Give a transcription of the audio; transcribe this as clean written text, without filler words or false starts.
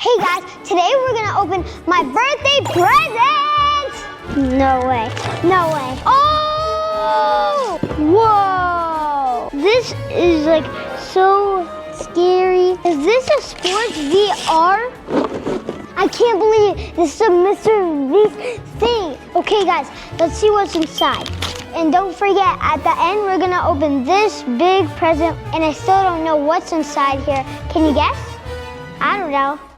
Hey guys, today we're gonna open my birthday present! No way, no way. Oh! Whoa! This is like so scary. Is this a sports VR? I can't believe it. This is a Mr. Beast thing. Okay guys, let's see what's inside. And don't forget, at the end, we're gonna open this big present, and I still don't know what's inside here. Can you guess? I don't know.